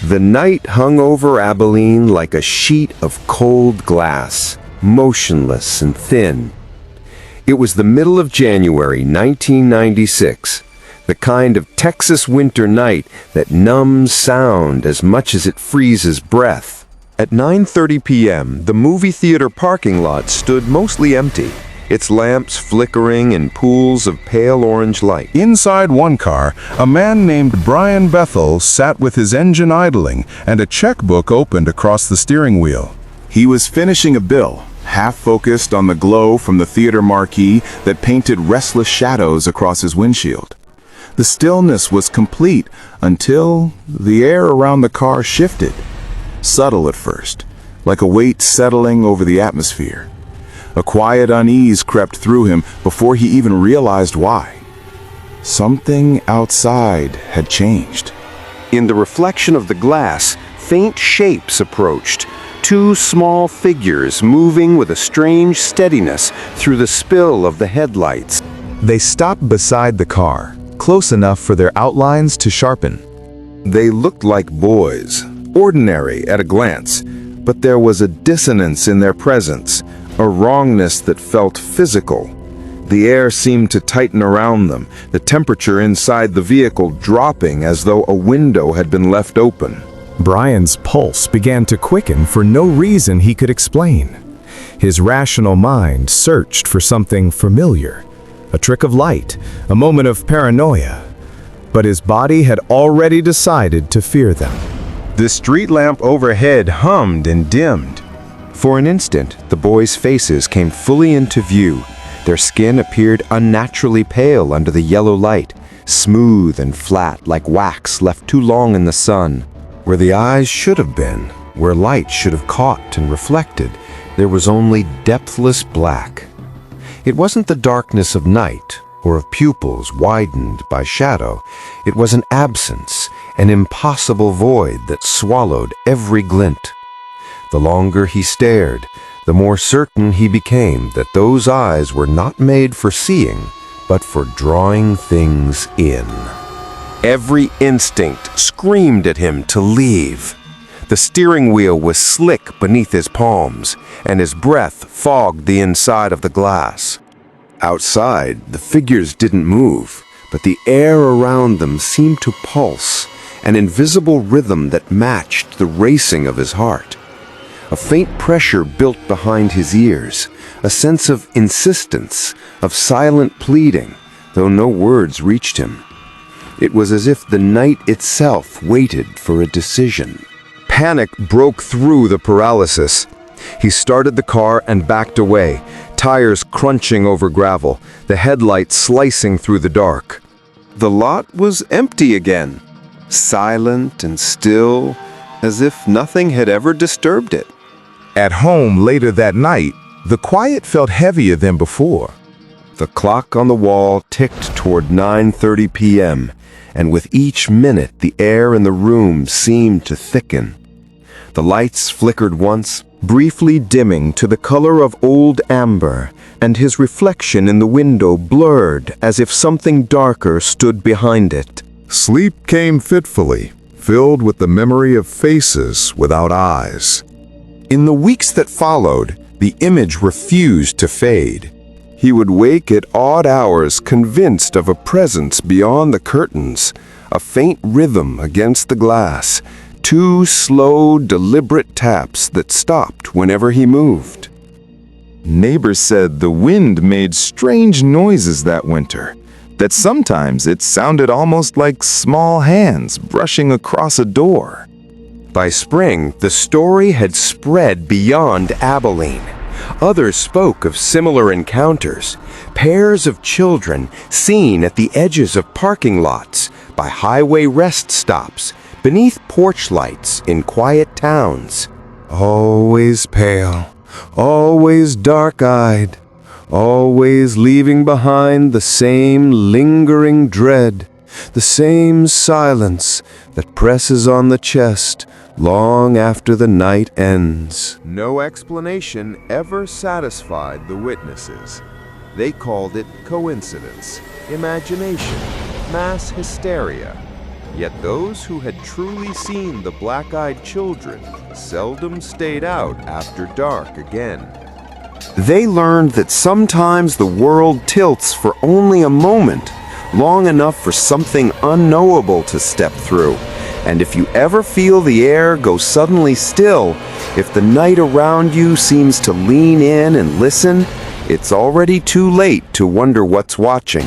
The night hung over Abilene like a sheet of cold glass, motionless and thin. It was the middle of January 1996, the kind of Texas winter night that numbs sound as much as it freezes breath. At 9:30 p.m., the movie theater parking lot stood mostly empty, its lamps flickering in pools of pale orange light. Inside one car, a man named Brian Bethel sat with his engine idling and a checkbook opened across the steering wheel. He was finishing a bill, half focused on the glow from the theater marquee that painted restless shadows across his windshield. The stillness was complete until the air around the car shifted, subtle at first, like a weight settling over the atmosphere. A quiet unease crept through him before he even realized why. Something outside had changed. In the reflection of the glass, faint shapes approached, two small figures moving with a strange steadiness through the spill of the headlights. They stopped beside the car, close enough for their outlines to sharpen. They looked like boys, ordinary at a glance, but there was a dissonance in their presence, a wrongness that felt physical. The air seemed to tighten around them, the temperature inside the vehicle dropping as though a window had been left open. Brian's pulse began to quicken for no reason he could explain. His rational mind searched for something familiar, a trick of light, a moment of paranoia. But his body had already decided to fear them. The street lamp overhead hummed and dimmed. For an instant, the boys' faces came fully into view. Their skin appeared unnaturally pale under the yellow light, smooth and flat like wax left too long in the sun. Where the eyes should have been, where light should have caught and reflected, there was only depthless black. It wasn't the darkness of night, or of pupils widened by shadow. It was an absence, an impossible void that swallowed every glint. The longer he stared, the more certain he became that those eyes were not made for seeing, but for drawing things in. Every instinct screamed at him to leave. The steering wheel was slick beneath his palms, and his breath fogged the inside of the glass. Outside, the figures didn't move, but the air around them seemed to pulse, an invisible rhythm that matched the racing of his heart. A faint pressure built behind his ears, a sense of insistence, of silent pleading, though no words reached him. It was as if the night itself waited for a decision. Panic broke through the paralysis. He started the car and backed away, tires crunching over gravel, the headlights slicing through the dark. The lot was empty again, silent and still, as if nothing had ever disturbed it. At home later that night, the quiet felt heavier than before. The clock on the wall ticked toward 9:30 p.m., and with each minute the air in the room seemed to thicken. The lights flickered once, briefly dimming to the color of old amber, and his reflection in the window blurred as if something darker stood behind it. Sleep came fitfully, filled with the memory of faces without eyes. In the weeks that followed, the image refused to fade. He would wake at odd hours convinced of a presence beyond the curtains, a faint rhythm against the glass, two slow, deliberate taps that stopped whenever he moved. Neighbors said the wind made strange noises that winter, that sometimes it sounded almost like small hands brushing across a door. By spring, the story had spread beyond Abilene. Others spoke of similar encounters, pairs of children seen at the edges of parking lots, by highway rest stops, beneath porch lights in quiet towns. Always pale, always dark-eyed, always leaving behind the same lingering dread, the same silence that presses on the chest long after the night ends. No explanation ever satisfied the witnesses. They called it coincidence, imagination, mass hysteria. Yet those who had truly seen the black-eyed children seldom stayed out after dark again. They learned that sometimes the world tilts for only a moment, long enough for something unknowable to step through. And if you ever feel the air go suddenly still, if the night around you seems to lean in and listen, it's already too late to wonder what's watching.